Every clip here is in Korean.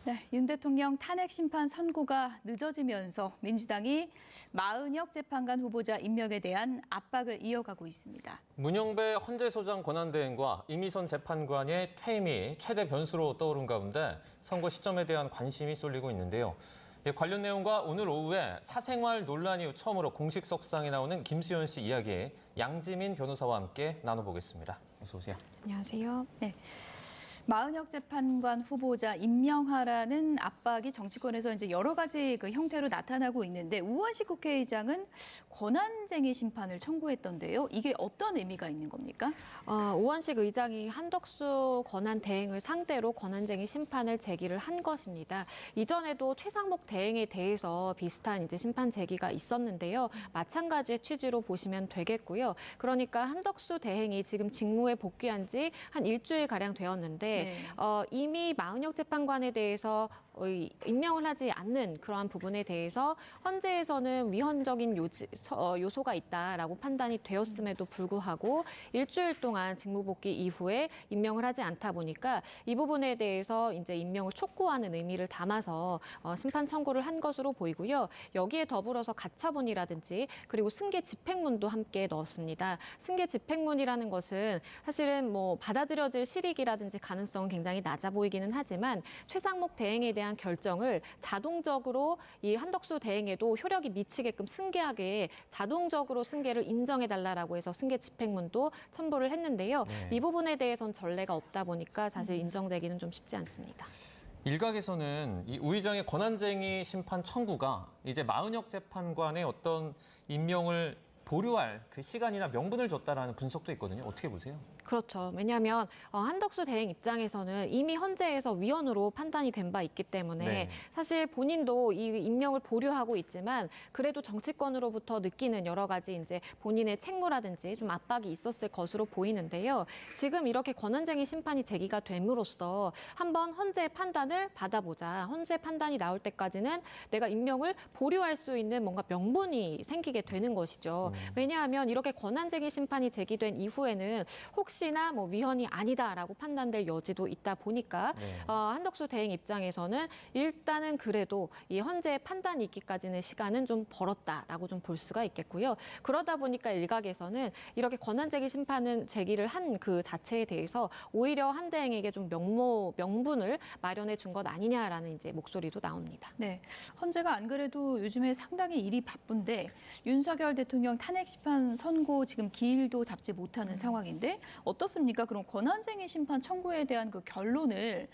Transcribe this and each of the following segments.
네, 윤 대통령 탄핵 심판 선고가 늦어지면서 민주당이 마은혁 재판관 후보자 임명에 대한 압박을 이어가고 있습니다. 문영배 헌재소장 권한대행과 이미선 재판관의 퇴임이 최대 변수로 떠오른 가운데 선고 시점에 대한 관심이 쏠리고 있는데요. 관련 내용과 오늘 오후에 사생활 논란 이후 처음으로 공식 석상에 나오는 김수현 씨 이야기 양지민 변호사와 함께 나눠보겠습니다. 어서 오세요. 안녕하세요. 네. 마은혁 재판관 후보자 임명하라는 압박이 정치권에서 이제 여러 가지 그 형태로 나타나고 있는데 우원식 국회의장은 권한쟁의 심판을 청구했던데요. 이게 어떤 의미가 있는 겁니까? 우원식 의장이 한덕수 권한 대행을 상대로 권한쟁의 심판을 제기를 한 것입니다. 이전에도 최상목 대행에 대해서 비슷한 이제 심판 제기가 있었는데요. 마찬가지의 취지로 보시면 되겠고요. 그러니까 한덕수 대행이 지금 직무에 복귀한 지 한 일주일 가량 되었는데 네. 이미 마은혁 재판관에 대해서 임명을 하지 않는 그러한 부분에 대해서 헌재에서는 위헌적인 요소가 있다라고 판단이 되었음에도 불구하고 일주일 동안 직무 복귀 이후에 임명을 하지 않다 보니까 이 부분에 대해서 이제 임명을 촉구하는 의미를 담아서 심판 청구를 한 것으로 보이고요. 여기에 더불어서 가처분이라든지 그리고 승계 집행문도 함께 넣었습니다. 승계 집행문이라는 것은 사실은 뭐 받아들여질 실익이라든지 가능성은 굉장히 낮아 보이기는 하지만 최상목 대행에 대한 결정을 자동적으로 이 한덕수 대행에도 효력이 미치게끔 승계하게 자동적으로 승계를 인정해달라고 해서 승계 집행문도 첨부를 했는데요. 네. 이 부분에 대해서는 전례가 없다 보니까 사실 인정되기는 좀 쉽지 않습니다. 일각에서는 이 우 의장의 권한쟁의 심판 청구가 이제 마은혁 재판관의 어떤 임명을 보류할 그 시간이나 명분을 줬다라는 분석도 있거든요. 어떻게 보세요? 그렇죠. 왜냐하면 한덕수 대행 입장에서는 이미 헌재에서 위헌으로 판단이 된 바 있기 때문에 네. 사실 본인도 이 임명을 보류하고 있지만 그래도 정치권으로부터 느끼는 여러 가지 이제 본인의 책무라든지 좀 압박이 있었을 것으로 보이는데요. 지금 이렇게 권한쟁의 심판이 제기가 됨으로써 한번 헌재의 판단을 받아보자. 헌재 판단이 나올 때까지는 내가 임명을 보류할 수 있는 뭔가 명분이 생기게 되는 것이죠. 왜냐하면 이렇게 권한쟁의 심판이 제기된 이후에는 혹시나 뭐 위헌이 아니다라고 판단될 여지도 있다 보니까 네. 한덕수 대행 입장에서는 일단은 그래도 이 헌재의 판단이 있기까지는 시간은 좀 벌었다라고 좀 볼 수가 있겠고요. 그러다 보니까 일각에서는 이렇게 권한쟁의 심판은 제기를 한 그 자체에 대해서 오히려 한 대행에게 좀 명분을 마련해 준 것 아니냐라는 이제 목소리도 나옵니다. 네, 헌재가 안 그래도 요즘에 상당히 일이 바쁜데 윤석열 대통령 탄핵 심판 선고 지금 기일도 잡지 못하는 상황인데 어떻습니까? 그럼 권한쟁의 심판 청구에 대한 그 결론을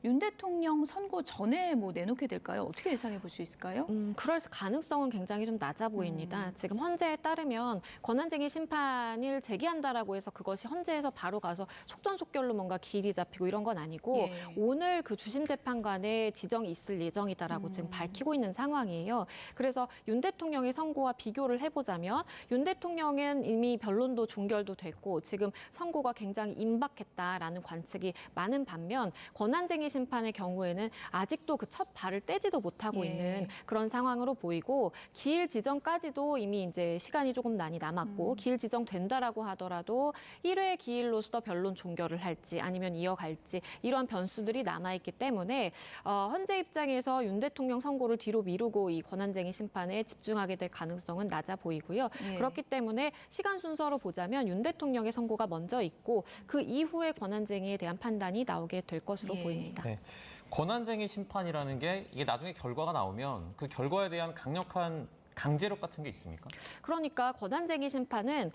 윤 대통령 선고 전에 뭐 내놓게 될까요? 어떻게 예상해 볼 수 있을까요? 그럴 가능성은 굉장히 좀 낮아 보입니다. 지금 헌재에 따르면 권한쟁의 심판을 제기한다라고 해서 그것이 헌재에서 바로 가서 속전속결로 뭔가 기일이 잡히고 이런 건 아니고 예. 오늘 그 주심 재판관의 지정이 있을 예정이다라고 지금 밝히고 있는 상황이에요. 그래서 윤 대통령의 선고와 비교를 해보자면 윤 대통령은 이미 변론도 종결도 됐고 지금 선고가 굉장히 임박했다라는 관측이 많은 반면 권한쟁의 심판의 경우에는 아직도 그 첫 발을 떼지도 못하고 예. 있는 그런 상황으로 보이고 기일 지정까지도 이미 이제 시간이 조금 많이 남았고 기일 지정된다라고 하더라도 1회 기일로서 변론 종결을 할지 아니면 이어갈지 이런 변수들이 남아있기 때문에 헌재 입장에서 윤 대통령 선고를 뒤로 미루고 이 권한쟁의 심판에 집중하게 될 가능성은 낮아 보이고요. 예. 그렇기 때문에 시간 순서로 보자면 윤 대통령의 선고가 먼저 있고 그 이후에 권한쟁의에 대한 판단이 나오게 될 것으로 예. 보입니다. 네. 권한쟁의 심판이라는 게 이게 나중에 결과가 나오면 그 결과에 대한 강력한 강제력 같은 게 있습니까? 그러니까 권한쟁의 심판은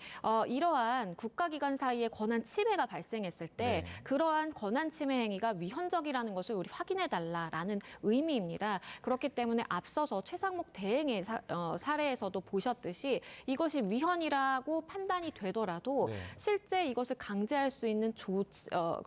이러한 국가기관 사이의 권한 침해가 발생했을 때 네. 그러한 권한 침해 행위가 위헌적이라는 것을 우리 확인해달라라는 의미입니다. 그렇기 때문에 앞서서 최상목 대행의 사례에서도 보셨듯이 이것이 위헌이라고 판단이 되더라도 네. 실제 이것을 강제할 수 있는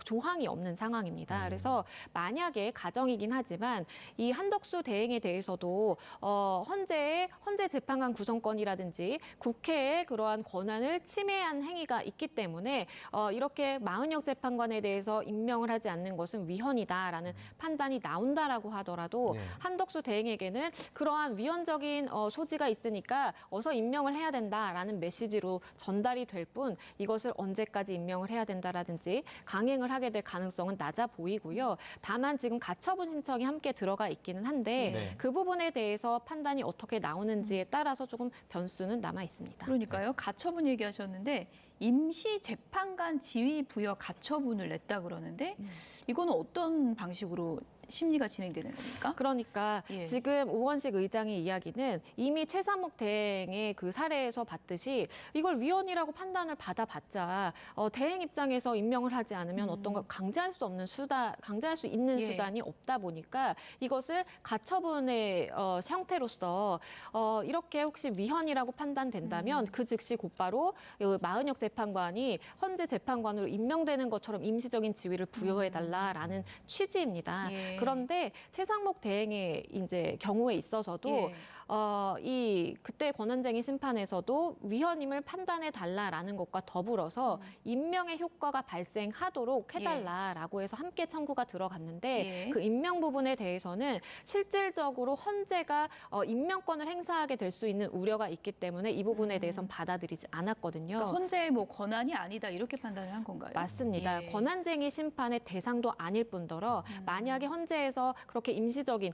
조항이 없는 상황입니다. 그래서 만약에 가정이긴 하지만 이 한덕수 대행에 대해서도 헌재 재판관 구성권이라든지 국회의 그러한 권한을 침해한 행위가 있기 때문에 이렇게 마은혁 재판관에 대해서 임명을 하지 않는 것은 위헌이다라는 판단이 나온다라고 하더라도 네. 한덕수 대행에게는 그러한 위헌적인 소지가 있으니까 어서 임명을 해야 된다라는 메시지로 전달이 될 뿐 이것을 언제까지 임명을 해야 된다라든지 강행을 하게 될 가능성은 낮아 보이고요. 다만 지금 가처분 신청이 함께 들어가 있기는 한데 네. 그 부분에 대해서 판단이 어떻게 나오는지에 따라서 조금 변수는 남아 있습니다. 그러니까요. 가처분 얘기하셨는데 임시 재판관 지위 부여 가처분을 냈다 그러는데 이거는 어떤 방식으로 심리가 진행되는 겁니까? 그러니까 예. 지금 우원식 의장의 이야기는 이미 최상목 대행의 그 사례에서 봤듯이 이걸 위헌이라고 판단을 받아봤자 대행 입장에서 임명을 하지 않으면 어떤 걸 강제할 수 없는 강제할 수 있는 예. 수단이 없다 보니까 이것을 가처분의 형태로서 이렇게 혹시 위헌이라고 판단된다면 그 즉시 곧바로 마은혁 재판관이 헌재 재판관으로 임명되는 것처럼 임시적인 지위를 부여해달라라는 취지입니다. 예. 그런데 최상목 대행의 이제 경우에 있어서도 예. 이 그때 권한쟁의 심판에서도 위헌임을 판단해 달라라는 것과 더불어서 임명의 효과가 발생하도록 해달라라고 해서 함께 청구가 들어갔는데 예. 그 임명 부분에 대해서는 실질적으로 헌재가 임명권을 행사하게 될 수 있는 우려가 있기 때문에 이 부분에 대해서는 받아들이지 않았거든요. 그러니까 헌재의 뭐 권한이 아니다 이렇게 판단을 한 건가요? 맞습니다. 예. 권한쟁의 심판의 대상도 아닐 뿐더러 만약에 헌재에서 그렇게 임시적인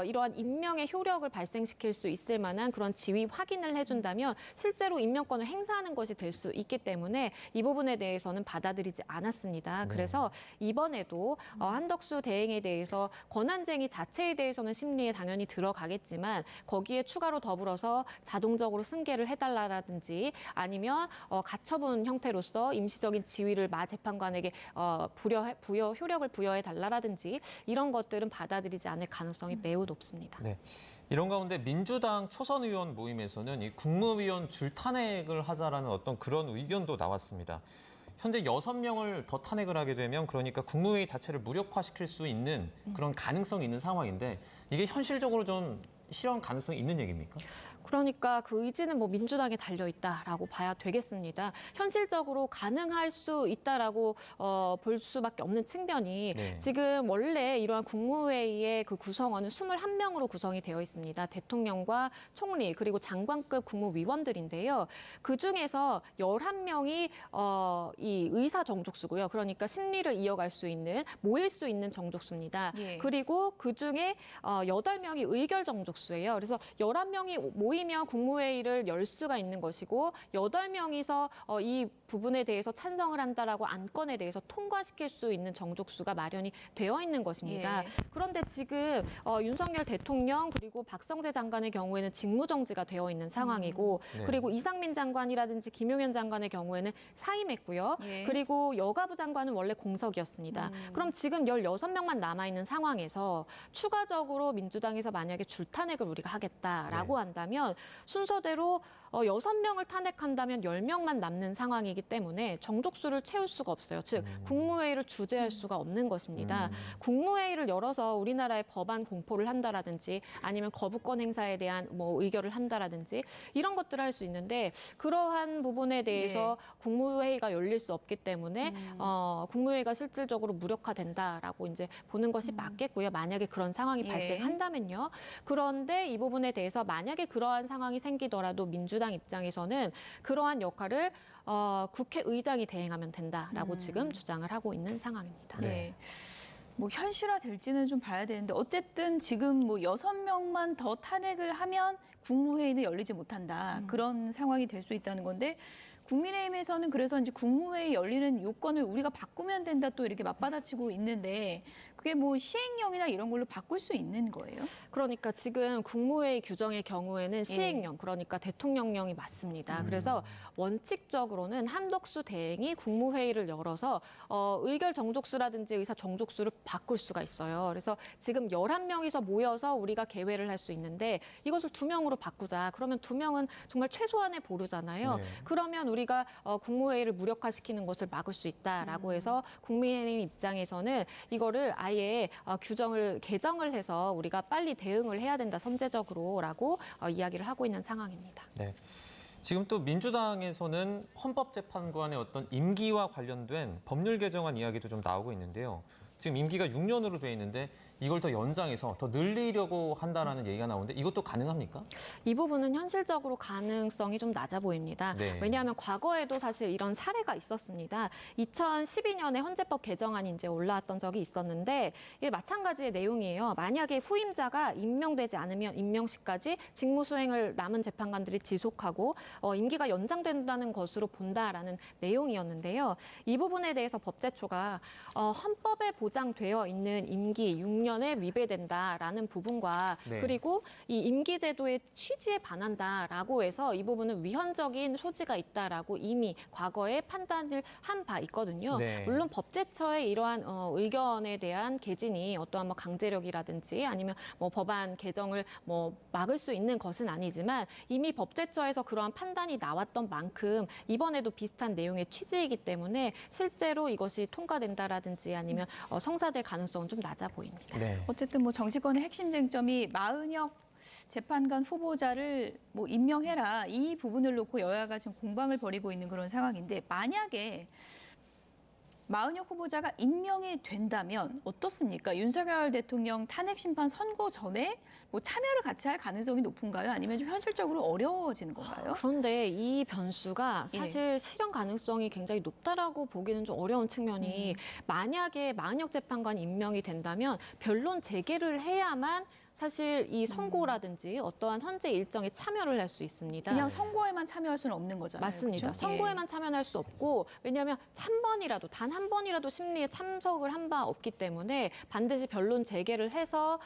이러한 임명의 효력을 발생시킬 수 있을 만한 그런 지위 확인을 해준다면 실제로 임명권을 행사하는 것이 될 수 있기 때문에 이 부분에 대해서는 받아들이지 않았습니다. 네. 그래서 이번에도 한덕수 대행에 대해서 권한쟁의 자체에 대해서는 심리에 당연히 들어가겠지만 거기에 추가로 더불어서 자동적으로 승계를 해달라든지 아니면 가처분 형태로서 임시적인 지위를 마 재판관에게 부여 효력을 부여해 달라라든지 이런 것들은 받아들이지 않을 가능성이 매우 높습니다. 네. 이런 가운데 민주당 초선 의원 모임에서는 이 국무위원 줄탄핵을 하자라는 어떤 그런 의견도 나왔습니다. 현재 6명을 더 탄핵을 하게 되면 그러니까 국무회의 자체를 무력화시킬 수 있는 그런 가능성이 있는 상황인데 이게 현실적으로 좀 실현 가능성이 있는 얘기입니까? 그러니까 그 의지는 뭐 민주당에 달려 있다라고 봐야 되겠습니다. 현실적으로 가능할 수 있다라고 볼 수밖에 없는 측면이 네. 지금 원래 이러한 국무회의의 그 구성원은 21명으로 구성이 되어 있습니다. 대통령과 총리 그리고 장관급 국무위원들인데요. 그 중에서 11명이 이 의사 정족수고요. 그러니까 심리를 이어갈 수 있는 모일 수 있는 정족수입니다. 예. 그리고 그 중에 8명이 의결 정족수예요. 그래서 11명이 모이면 국무회의를 열 수가 있는 것이고 8명이서 이 부분에 대해서 찬성을 한다라고 안건에 대해서 통과시킬 수 있는 정족수가 마련이 되어 있는 것입니다. 예. 그런데 지금 윤석열 대통령 그리고 박성재 장관의 경우에는 직무정지가 되어 있는 상황이고 네. 그리고 이상민 장관이라든지 김용현 장관의 경우에는 사임했고요. 예. 그리고 여가부 장관은 원래 공석이었습니다. 그럼 지금 16명만 남아있는 상황에서 추가적으로 민주당에서 만약에 줄탄핵을 우리가 하겠다라고 한다면 순서대로 6명을 탄핵한다면 10명만 남는 상황이기 때문에 정족수를 채울 수가 없어요. 즉 국무회의를 주재할 수가 없는 것입니다. 국무회의를 열어서 우리나라의 법안 공포를 한다라든지 아니면 거부권 행사에 대한 뭐 의결을 한다라든지 이런 것들을 할 수 있는데 그러한 부분에 대해서 국무회의가 열릴 수 없기 때문에 국무회의가 실질적으로 무력화된다라고 이제 보는 것이 맞겠고요. 만약에 그런 상황이 예. 발생한다면요. 그런데 이 부분에 대해서 만약에 그러한 상황이 생기더라도 민주당 입장에서는 그러한 역할을 국회의장이 대행하면 된다라고 지금 주장을 하고 있는 상황입니다. 네. 뭐 현실화 될지는 좀 봐야 되는데 어쨌든 지금 뭐 6명만 더 탄핵을 하면 국무회의는 열리지 못한다. 그런 상황이 될 수 있다는 건데 국민의힘에서는 그래서 이제 국무회의 열리는 요건을 우리가 바꾸면 된다 또 이렇게 맞받아치고 있는데 그게 뭐 시행령이나 이런 걸로 바꿀 수 있는 거예요? 그러니까 지금 국무회의 규정의 경우에는 시행령, 그러니까 대통령령이 맞습니다. 그래서 원칙적으로는 한덕수 대행이 국무회의를 열어서 의결 정족수라든지 의사 정족수를 바꿀 수가 있어요. 그래서 지금 11명이서 모여서 우리가 개회를 할 수 있는데 이것을 2명으로 바꾸자. 그러면 2명은 정말 최소한의 보루잖아요. 네. 그러면 우리가 국무회의를 무력화시키는 것을 막을 수 있다라고 해서 국민의힘 입장에서는 이거를 아예 아예 규정을 개정을 해서 우리가 빨리 대응을 해야 된다 선제적으로라고 이야기를 하고 있는 상황입니다. 네. 지금 또 민주당에서는 헌법재판관의 어떤 임기와 관련된 법률 개정안 이야기도 좀 나오고 있는데요. 지금 임기가 6년으로 돼 있는데 이걸 더 연장해서 더 늘리려고 한다라는 얘기가 나오는데 이것도 가능합니까? 이 부분은 현실적으로 가능성이 좀 낮아 보입니다. 네. 왜냐하면 과거에도 사실 이런 사례가 있었습니다. 2012년에 헌재법 개정안이 이제 올라왔던 적이 있었는데 이게 마찬가지의 내용이에요. 만약에 후임자가 임명되지 않으면 임명시까지 직무 수행을 남은 재판관들이 지속하고 임기가 연장된다는 것으로 본다라는 내용이었는데요. 이 부분에 대해서 법제처가 헌법에 보장되어 있는 임기 6년에 위배된다라는 부분과 네. 그리고 이 임기제도의 취지에 반한다라고 해서 이 부분은 위헌적인 소지가 있다라고 이미 과거에 판단을 한 바 있거든요. 네. 물론 법제처의 이러한 의견에 대한 개진이 어떠한 뭐 강제력이라든지 아니면 뭐 법안 개정을 뭐 막을 수 있는 것은 아니지만 이미 법제처에서 그러한 판단이 나왔던 만큼 이번에도 비슷한 내용의 취지이기 때문에 실제로 이것이 통과된다라든지 아니면 성사될 가능성은 좀 낮아 보입니다. 네. 어쨌든 뭐 정치권의 핵심 쟁점이 마은혁 재판관 후보자를 뭐 임명해라 이 부분을 놓고 여야가 지금 공방을 벌이고 있는 그런 상황인데 만약에 마은혁 후보자가 임명이 된다면 어떻습니까? 윤석열 대통령 탄핵 심판 선고 전에 뭐 참여를 같이 할 가능성이 높은가요? 아니면 좀 현실적으로 어려워지는 건가요? 그런데 이 변수가 사실 실현 가능성이 굉장히 높다라고 보기는 좀 어려운 측면이 만약에 마은혁 재판관 임명이 된다면 변론 재개를 해야만 사실 이 선고라든지 어떠한 헌재 일정에 참여를 할 수 있습니다. 그냥 선고에만 참여할 수는 없는 거잖아요. 맞습니다. 그렇죠? 선고에만 참여할 수 없고 왜냐하면 한 번이라도 단 한 번이라도 심리에 참석을 한 바 없기 때문에 반드시 변론 재개를 해서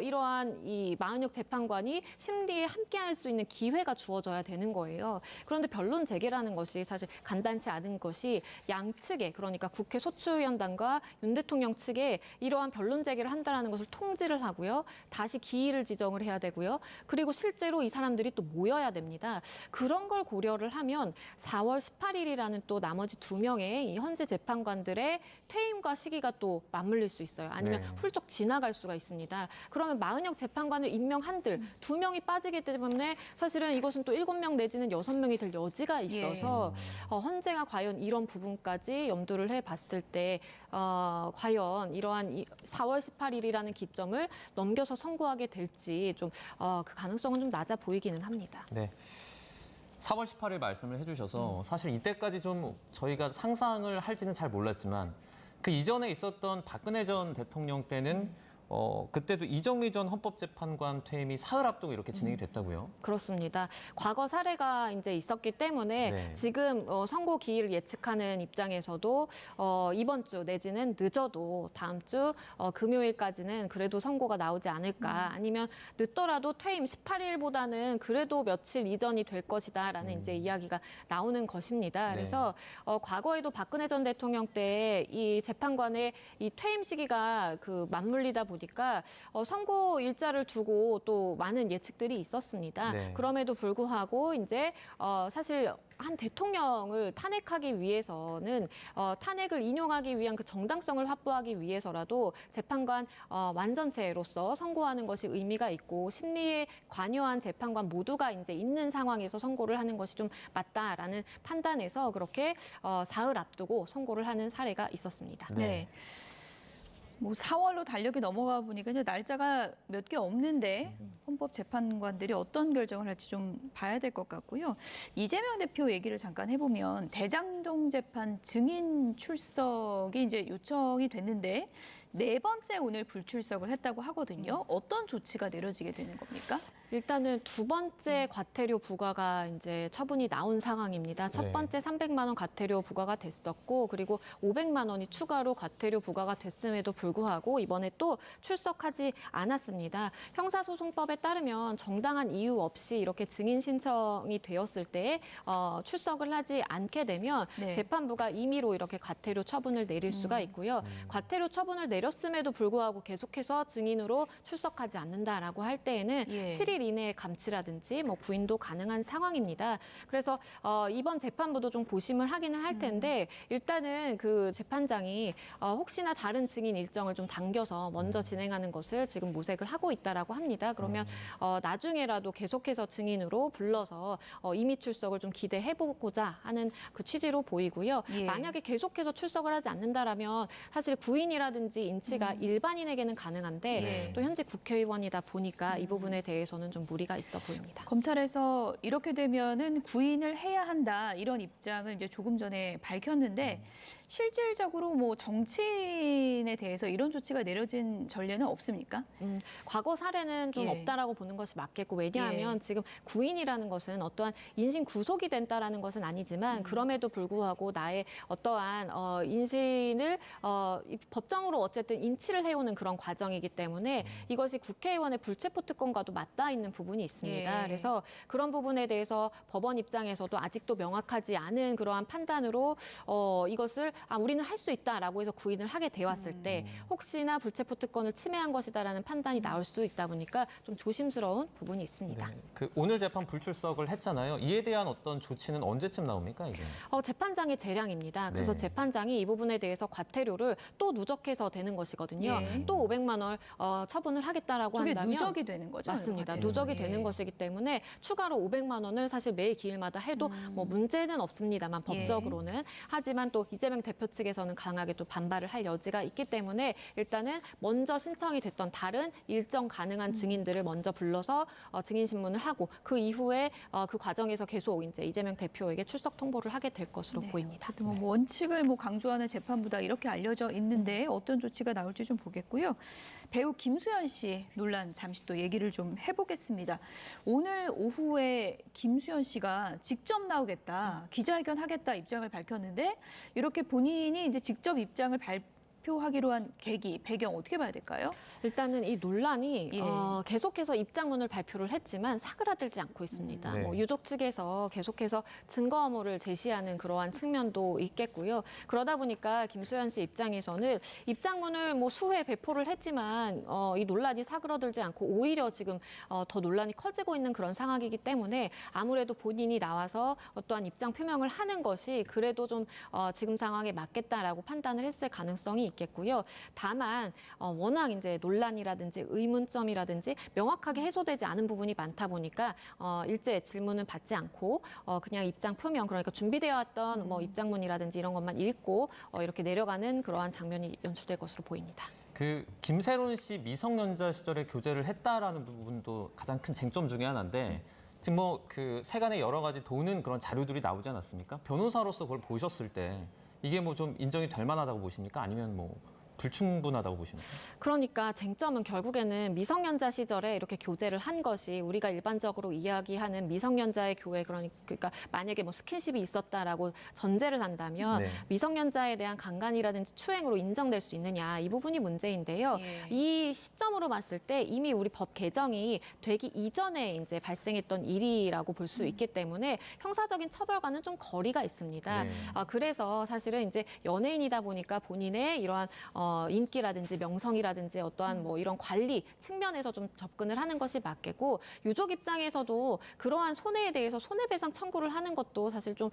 이러한 이 마은혁 재판관이 심리에 함께할 수 있는 기회가 주어져야 되는 거예요. 그런데 변론 재개라는 것이 사실 간단치 않은 것이 양측에 그러니까 국회 소추위원단과 윤 대통령 측에 이러한 변론 재개를 한다라는 것을 통지를 하고요. 다시 기일을 지정을 해야 되고요. 그리고 실제로 이 사람들이 또 모여야 됩니다. 그런 걸 고려를 하면 4월 18일이라는 또 나머지 2명의 이 헌재 재판관들의 퇴임과 시기가 또 맞물릴 수 있어요. 아니면 네. 훌쩍 지나갈 수가 있습니다. 그러면 마은혁 재판관을 임명한들 2명이 빠지기 때문에 사실은 이것은 또 7명 내지는 6명이 될 여지가 있어서 헌재가 과연 이런 부분까지 염두를 해봤을 때 과연 이러한 4월 18일이라는 기점을 넘겨서 선고하게 될지 좀 그 가능성은 좀 낮아 보이기는 합니다. 네. 4월 18일 말씀을 해주셔서 사실 이때까지 좀 저희가 상상을 할지는 잘 몰랐지만 그 이전에 있었던 박근혜 전 대통령 때는 그때도 이정미 전 헌법재판관 퇴임이 사흘 앞두고 이렇게 진행이 됐다고요? 그렇습니다. 과거 사례가 이제 있었기 때문에 네. 지금 선고 기일을 예측하는 입장에서도 이번 주 내지는 늦어도 다음 주 금요일까지는 그래도 선고가 나오지 않을까 아니면 늦더라도 퇴임 18일보다는 그래도 며칠 이전이 될 것이다라는 이제 이야기가 나오는 것입니다. 네. 그래서 과거에도 박근혜 전 대통령 때 이 재판관의 이 퇴임 시기가 그 맞물리다 보니까 선고 일자를 두고 또 많은 예측들이 있었습니다. 네. 그럼에도 불구하고 이제 사실 한 대통령을 탄핵하기 위해서는 탄핵을 인용하기 위한 그 정당성을 확보하기 위해서라도 재판관 완전체로서 선고하는 것이 의미가 있고 심리에 관여한 재판관 모두가 이제 있는 상황에서 선고를 하는 것이 좀 맞다라는 판단에서 그렇게 사흘 앞두고 선고를 하는 사례가 있었습니다. 네. 뭐 4월로 달력이 넘어가 보니까 이제 날짜가 몇 개 없는데 헌법 재판관들이 어떤 결정을 할지 좀 봐야 될 것 같고요. 이재명 대표 얘기를 잠깐 해보면 대장동 재판 증인 출석이 이제 요청이 됐는데 4번째 오늘 불출석을 했다고 하거든요. 어떤 조치가 내려지게 되는 겁니까? 일단은 2번째 과태료 부과가 이제 처분이 나온 상황입니다. 첫 네. 번째 300만 원 과태료 부과가 됐었고 그리고 500만 원이 추가로 과태료 부과가 됐음에도 불구하고 이번에 또 출석하지 않았습니다. 형사소송법에 따르면 정당한 이유 없이 이렇게 증인 신청이 되었을 때 출석을 하지 않게 되면 네. 재판부가 임의로 이렇게 과태료 처분을 내릴 수가 있고요. 과태료 처분을 내렸음에도 불구하고 계속해서 증인으로 출석하지 않는다라고 할 때에는 예. 7일 이내에 감치라든지 뭐 구인도 가능한 상황입니다. 그래서 이번 재판부도 좀 고심을 하기는 할 텐데 일단은 그 재판장이 혹시나 다른 증인 일정을 좀 당겨서 먼저 진행하는 것을 지금 모색을 하고 있다라고 합니다. 그러면 나중에라도 계속해서 증인으로 불러서 임의 출석을 좀 기대해보고자 하는 그 취지로 보이고요. 예. 만약에 계속해서 출석을 하지 않는다라면 사실 구인이라든지 인치가 일반인에게는 가능한데 네. 또 현재 국회의원이다 보니까 이 부분에 대해서는 좀 무리가 있어 보입니다. 검찰에서 이렇게 되면은 구인을 해야 한다 이런 입장을 이제 조금 전에 밝혔는데 실질적으로 뭐 정치인에 대해서 이런 조치가 내려진 전례는 없습니까? 과거 사례는 좀 예. 없다라고 보는 것이 맞겠고 왜냐하면 예. 지금 구인이라는 것은 어떠한 인신 구속이 된다라는 것은 아니지만 그럼에도 불구하고 나의 어떠한 인신을 법정으로 어쨌든 인치를 해오는 그런 과정이기 때문에 이것이 국회의원의 불체포 특권과도 맞닿아 있는 부분이 있습니다. 예. 그래서 그런 부분에 대해서 법원 입장에서도 아직도 명확하지 않은 그러한 판단으로 이것을 우리는 할 수 있다라고 해서 구인을 하게 되었을 때 혹시나 불체포 특권을 침해한 것이다라는 판단이 나올 수도 있다 보니까 좀 조심스러운 부분이 있습니다. 네. 그 오늘 재판 불출석을 했잖아요. 이에 대한 어떤 조치는 언제쯤 나옵니까, 이게? 재판장의 재량입니다. 그래서 네. 재판장이 이 부분에 대해서 과태료를 또 누적해서 되는 것이거든요. 예. 또 500만 원 처분을 하겠다라고 그게 한다면 누적이 되는 거죠? 맞습니다. 과태료는. 누적이 예. 되는 것이기 때문에 추가로 500만 원을 사실 매 기일마다 해도 뭐 문제는 없습니다만 예. 법적으로는. 하지만 또 이재명 대표 측에서는 강하게 또 반발을 할 여지가 있기 때문에 일단은 먼저 신청이 됐던 다른 일정 가능한 증인들을 먼저 불러서 증인 신문을 하고 그 이후에 그 과정에서 계속 이제 이재명 대표에게 출석 통보를 하게 될 것으로 네. 보입니다. 어쨌든 뭐 원칙을 강조하는 재판부다 이렇게 알려져 있는데 어떤 조치가 나올지 좀 보겠고요. 배우 김수현 씨 논란 잠시 또 얘기를 좀 해보겠습니다. 오늘 오후에 김수현 씨가 직접 나오겠다, 기자회견 하겠다 입장을 밝혔는데 이렇게 본인이 이제 직접 입장을 발표하기로 한 계기, 배경 어떻게 봐야 될까요? 일단은 이 논란이 예. 계속해서 입장문을 발표를 했지만 사그라들지 않고 있습니다. 네. 뭐 유족 측에서 계속해서 증거 의무를 제시하는 그러한 측면도 있겠고요. 그러다 보니까 김수현 씨 입장에서는 입장문을 뭐 수회 배포를 했지만 이 논란이 사그라들지 않고 오히려 지금 더 논란이 커지고 있는 그런 상황이기 때문에 아무래도 본인이 나와서 어떠한 입장 표명을 하는 것이 그래도 좀 지금 상황에 맞겠다라고 판단을 했을 가능성이 있겠고요. 다만 워낙 이제 논란이라든지 의문점이라든지 명확하게 해소되지 않은 부분이 많다 보니까 일제 질문은 받지 않고 그냥 입장 표명 그러니까 준비되어 왔던 뭐 입장문이라든지 이런 것만 읽고 이렇게 내려가는 그러한 장면이 연출될 것으로 보입니다. 그 김세론 씨 미성년자 시절에 교제를 했다라는 부분도 가장 큰 쟁점 중에 하나인데 지금 뭐 그 세간에 여러 가지 도는 그런 자료들이 나오지 않았습니까? 변호사로서 그걸 보셨을 때 이게 뭐 좀 인정이 될 만하다고 보십니까? 아니면 뭐 불충분하다고 보십니까? 그러니까 쟁점은 결국에는 미성년자 시절에 이렇게 교제를 한 것이 우리가 일반적으로 이야기하는 미성년자의 교회 그러니까 만약에 뭐 스킨십이 있었다라고 전제를 한다면 네. 미성년자에 대한 강간이라든지 추행으로 인정될 수 있느냐 이 부분이 문제인데요. 예. 이 시점으로 봤을 때 이미 우리 법 개정이 되기 이전에 이제 발생했던 일이라고 볼 수 있기 때문에 형사적인 처벌과는 좀 거리가 있습니다. 네. 그래서 사실은 이제 연예인이다 보니까 본인의 이러한 인기라든지 명성이라든지 어떠한 뭐 이런 관리 측면에서 좀 접근을 하는 것이 맞겠고 유족 입장에서도 그러한 손해에 대해서 손해배상 청구를 하는 것도 사실 좀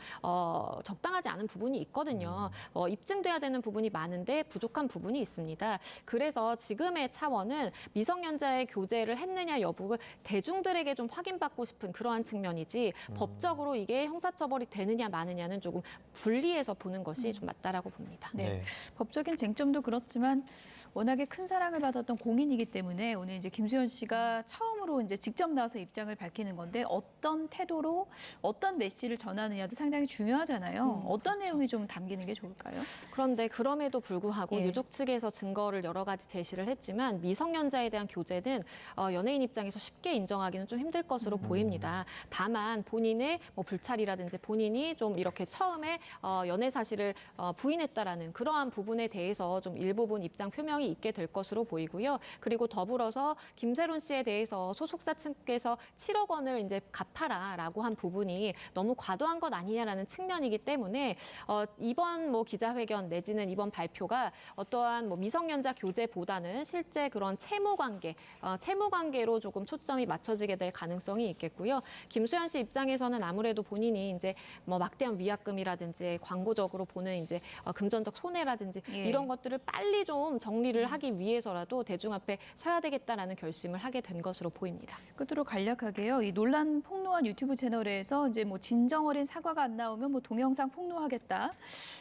적당하지 않은 부분이 있거든요. 입증돼야 되는 부분이 많은데 부족한 부분이 있습니다. 그래서 지금의 차원은 미성년자의 교제를 했느냐 여부를 대중들에게 좀 확인받고 싶은 그러한 측면이지 법적으로 이게 형사처벌이 되느냐 마느냐는 조금 분리해서 보는 것이 좀 맞다라고 봅니다. 네. 법적인 쟁점도 그렇지만 워낙에 큰 사랑을 받았던 공인이기 때문에 오늘 이제 김수현 씨가 처음으로 이제 직접 나와서 입장을 밝히는 건데 어떤 태도로 어떤 메시지를 전하느냐도 상당히 중요하잖아요. 어떤 내용이 좀 담기는 게 좋을까요? 그런데 그럼에도 불구하고 예. 유족 측에서 증거를 여러 가지 제시를 했지만 미성년자에 대한 교제는 연예인 입장에서 쉽게 인정하기는 좀 힘들 것으로 보입니다. 다만 본인의 뭐 불찰이라든지 본인이 좀 이렇게 처음에 연애 사실을 부인했다라는 그러한 부분에 대해서 좀 일부분 입장 표명이 있게 될 것으로 보이고요. 그리고 더불어서 김세론 씨에 대해서 소속사 측에서 7억 원을 이제 갚아라라고 한 부분이 너무 과도한 것 아니냐라는 측면이기 때문에 이번 뭐 기자회견 내지는 이번 발표가 어떠한 뭐 미성년자 교제보다는 실제 그런 채무 관계로 조금 초점이 맞춰지게 될 가능성이 있겠고요. 김수현 씨 입장에서는 아무래도 본인이 이제 뭐 막대한 위약금이라든지 광고적으로 보는 이제 금전적 손해라든지 이런 것들을 빨리 좀 정리를 하기 위해서라도 대중 앞에 서야 되겠다라는 결심을 하게 된 것으로 보입니다. 끝으로 간략하게요. 이 논란 폭로한 유튜브 채널에서 이제 뭐 진정 어린 사과가 안 나오면 뭐 동영상 폭로하겠다.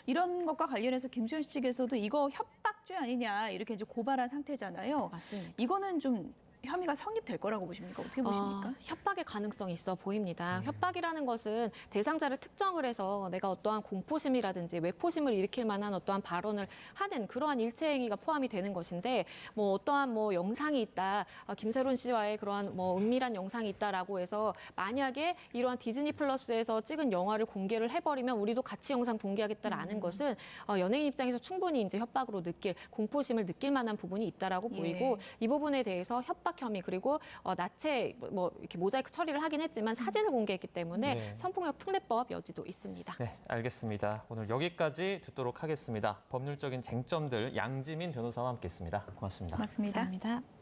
이런 것과 관련해서 김수현 씨 측에서도 이거 협박죄 아니냐 이렇게 이제 고발한 상태잖아요. 맞습니다. 이거는 좀 혐의가 성립될 거라고 보십니까? 어떻게 보십니까? 협박의 가능성이 있어 보입니다. 협박이라는 것은 대상자를 특정을 해서 내가 어떠한 공포심이라든지 외포심을 일으킬 만한 어떠한 발언을 하는 그러한 일체 행위가 포함이 되는 것인데 뭐 어떠한 뭐 영상이 있다, 김세론 씨와의 그러한 뭐 은밀한 영상이 있다라고 해서 만약에 이러한 디즈니 플러스에서 찍은 영화를 공개를 해버리면 우리도 같이 영상 공개하겠다라는 것은 연예인 입장에서 충분히 이제 협박으로 공포심을 느낄 만한 부분이 있다라고 보이고 이 부분에 대해서 협박 혐의 그리고 나체 뭐 이렇게 모자이크 처리를 하긴 했지만 사진을 공개했기 때문에 성폭력 특례법 여지도 있습니다. 네, 알겠습니다. 오늘 여기까지 듣도록 하겠습니다. 법률적인 쟁점들 양지민 변호사와 함께했습니다. 고맙습니다. 맞습니다. 감사합니다.